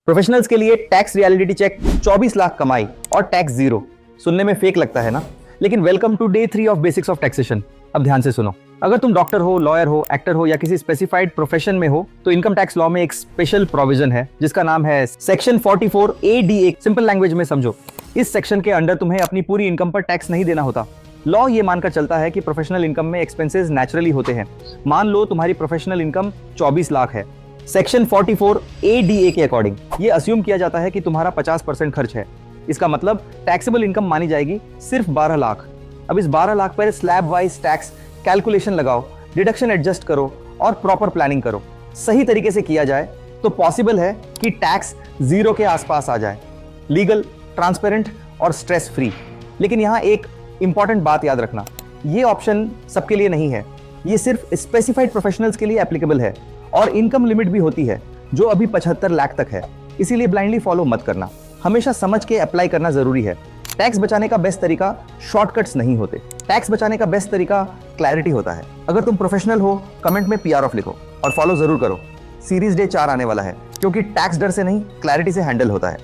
Professionals के लिए tax reality check 24 lakh कमाई और टैक्स जीरो। सुनने में फेक लगता है ना, लेकिन welcome to day 3 of basics of taxation. अब ध्यान से सुनो। अगर तुम डॉक्टर हो, लॉयर हो, एक्टर हो या किसी स्पेसिफाइड प्रोफेशन में हो तो इनकम टैक्स लॉ में एक स्पेशल प्रोविजन है जिसका नाम है सेक्शन 44 ADA। सिंपल लैंग्वेज में समझो, इस सेक्शन के अंडर तुम्हें अपनी पूरी इनकम पर टैक्स नहीं देना होता। लॉ ये मानकर चलता है कि प्रोफेशनल इनकम में एक्सपेंसेस नेचुरली होते हैं। मान लो तुम्हारी प्रोफेशनल इनकम 24 लाख है। सेक्शन 44 ADA के अकॉर्डिंग ये अस्यूम किया जाता है कि तुम्हारा 50% खर्च है। इसका मतलब टैक्सेबल इनकम मानी जाएगी सिर्फ 12 लाख। अब इस 12 लाख पर स्लैब वाइज टैक्स कैलकुलेशन लगाओ, डिडक्शन एडजस्ट करो और प्रॉपर प्लानिंग करो। सही तरीके से किया जाए तो पॉसिबल है कि टैक्स जीरो के आसपास आ जाए, लीगल, ट्रांसपेरेंट और स्ट्रेस फ्री। लेकिन यहाँ एक इंपॉर्टेंट बात याद रखना, ये ऑप्शन सबके लिए नहीं है। ये सिर्फ स्पेसिफाइड प्रोफेशनल्स के लिए एप्लीकेबल है और इनकम लिमिट भी होती है जो अभी 75 लाख तक है। इसीलिए ब्लाइंडली फॉलो मत करना, हमेशा समझ के अप्लाई करना जरूरी है। टैक्स बचाने का बेस्ट तरीका शॉर्टकट्स नहीं होते, टैक्स बचाने का बेस्ट तरीका क्लैरिटी होता है। अगर तुम प्रोफेशनल हो, कमेंट में PR ऑफ लिखो और फॉलो जरूर करो। सीरीज डे 4 आने वाला है क्योंकि टैक्स डर से नहीं, क्लैरिटी से हैंडल होता है।